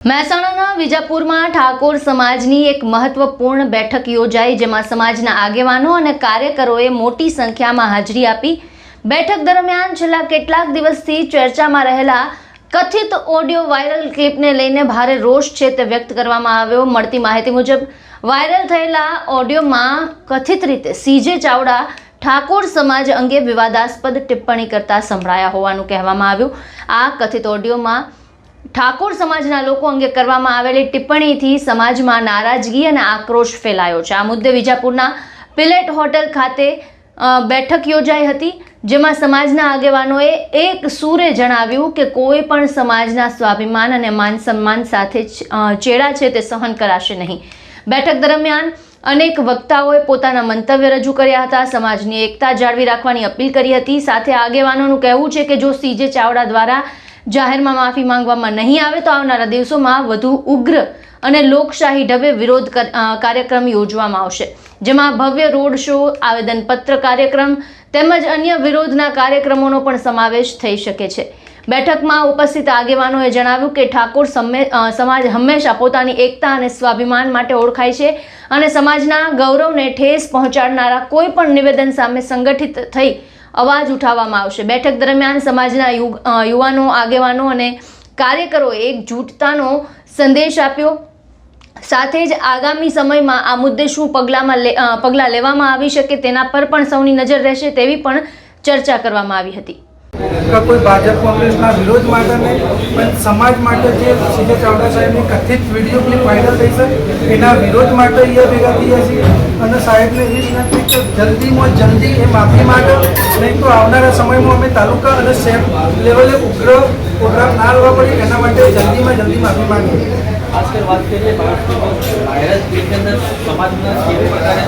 મહેસાણાના વિજાપુરમાં ઠાકોર સમાજની એક મહત્વપૂર્ણ બેઠક યોજાઈ, જેમાં સમાજના આગેવાનો અને કાર્યકરોએ મોટી સંખ્યામાં હાજરી આપી। બેઠક દરમિયાન છેલ્લા કેટલાક દિવસથી ચર્ચામાં રહેલા કથિત ઓડિયો વાયરલ ક્લિપને લઈને ભારે રોષ છે તે વ્યક્ત કરવામાં આવ્યો। મળતી માહિતી મુજબ વાયરલ થયેલા ઓડિયોમાં કથિત રીતે સીજે ચાવડા ઠાકોર સમાજ અંગે વિવાદાસ્પદ ટિપ્પણી કરતા સંભળાયા હોવાનું કહેવામાં આવ્યું। આ કથિત ઓડિયોમાં ઠાકોર સમાજના લોકો અંગે કરવામાં આવેલી ટિપ્પણીથી સમાજમાં નારાજગી અને આક્રોશ ફેલાયો છે। આ મુદ્દે વિજાપુરના પિલેટ હોટેલ ખાતે બેઠક યોજાઈ હતી, જેમાં સમાજના આગેવાનોએ એક સૂરે જણાવ્યું કે કોઈ પણ સમાજના સ્વાભિમાન અને માન સન્માન સાથે ચેડા છે તે સહન કરાશે નહીં। બેઠક દરમિયાન અનેક વક્તાઓએ પોતાના મંતવ્ય રજૂ કર્યા હતા, સમાજની એકતા જાળવી રાખવાની અપીલ કરી હતી। સાથે આગેવાનોનું કહેવું છે કે જો સીજે ચાવડા દ્વારા જાહેરમાં માફી માંગવામાં નહીં આવે તો આવનારા દિવસોમાં વધુ ઉગ્ર અને લોકશાહી ઢબે વિરોધ કાર્યક્રમ યોજવામાં આવશે, જેમાં ભવ્ય રોડ શો, આવેદનપત્ર કાર્યક્રમ તેમજ અન્ય વિરોધના કાર્યક્રમોનો પણ સમાવેશ થઈ શકે છે। બેઠકમાં ઉપસ્થિત આગેવાનોએ જણાવ્યું કે ઠાકોર સમાજ હંમેશા પોતાની એકતા અને સ્વાભિમાન માટે ઓળખાય છે અને સમાજના ગૌરવને ઠેસ પહોંચાડનારા કોઈ પણ નિવેદન સામે સંગઠિત થઈ અવાજ ઉઠાવવામાં આવશે। બેઠક દરમિયાન સમાજના યુવાનો, આગેવાનો અને કાર્યકરોએ એકજૂથતાનો સંદેશ આપ્યો। સાથે જ આગામી સમયમાં આ મુદ્દે શું પગલાં લેવામાં આવી શકે તેના પર પણ સૌની નજર રહેશે તેવી પણ ચર્ચા કરવામાં આવી હતી। કોઈ ભાજપ કોંગ્રેસના વિરોધ માટે નહીં, પણ સમાજ માટે જે સીજે ચાવડા સાહેબની કથિત વિડીયો ક્લિપ વાયરલ થઈ છે એના વિરોધ માટે અહીંયા ભેગા થયા છીએ અને સાહેબને એવી વિનંતી કે જલ્દીમાં જલ્દી એ માફી માંગે, નહીં તો આવનારા સમયમાં અમે તાલુકા અને શહેર લેવલે ઉગ્ર પ્રોગ્રામ ના લેવા પડે, એના માટે જલ્દીમાં જલ્દી માફી માંગીએ। ખાસ કરી વાત કરીએ વાયરલ ક્લિપની અંદર સમાજના કેવી પ્રકારે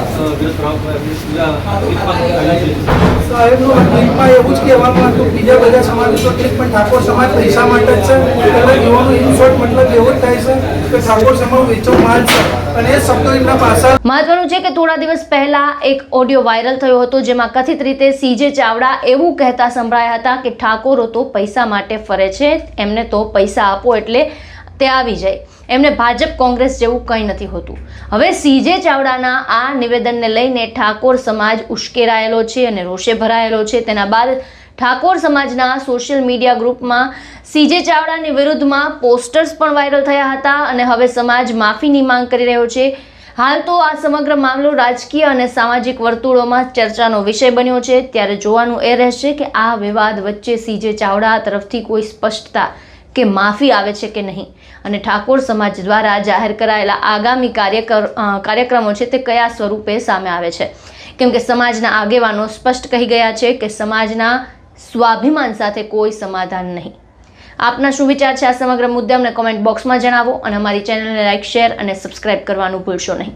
સાહેબનું ક્લિપમાં એવું જ કહેવામાં હતું, બીજા બધા સમાજ તો ઠીક પણ ઠાકોર સમાજ પૈસા માટે જ છે, એટલે યુવાનો ઇન શોર્ટ મતલબ એવું જ થાય છે કે ઠાકોર સમાજ વેચો માલ છે અને એ શબ્દો એમના પાછા। મહત્વનું છે કે થોડા દિવસ પહેલા એક ઓડિયો વાયરલ થયો હતો, જેમાં કથિત રીતે સીજે ચાવડા એવું કહેતા સંભળાયા હતા કે ઠાકોરો તો પૈસા માટે ફરે છે, એમને તો પૈસા આપો એટલે તે આવી જાય, એમને ભાજપ કોંગ્રેસ જેવું કંઈ નથી હોતું। હવે સીજે ચાવડાના આ નિવેદનને લઈને ઠાકોર સમાજ ઉશ્કેરાયેલો છે અને રોષે ભરાયેલો છે। તેના બાદ ઠાકોર સમાજના સોશિયલ મીડિયા ગ્રુપમાં સીજે ચાવડાની વિરુદ્ધમાં પોસ્ટર્સ પણ વાયરલ થયા હતા અને હવે સમાજ માફીની માંગ કરી રહ્યો છે। હાલ તો આ સમગ્ર મામલો રાજકીય અને સામાજિક વર્તુળોમાં ચર્ચાનો વિષય બન્યો છે, ત્યારે જોવાનું એ રહેશે કે આ વિવાદ વચ્ચે સીજે ચાવડા તરફથી કોઈ સ્પષ્ટતા કે માફી આવે છે કે નહીં અને ઠાકોર સમાજ દ્વારા જાહેર કરાયેલા આગામી કાર્યક્રમો છે તે કયા સ્વરૂપે સામે આવે છે, કેમ કે સમાજના આગેવાનો સ્પષ્ટ કહી ગયા છે કે સમાજના સ્વાભિમાન સાથે કોઈ સમાધાન નહીં। આપના શું વિચાર છે આ સમગ્ર મુદ્દે અમને કોમેન્ટ બોક્સમાં જણાવો અને અમારી ચેનલને લાઈક, શેર અને સબસ્ક્રાઇબ કરવાનું ભૂલશો નહીં।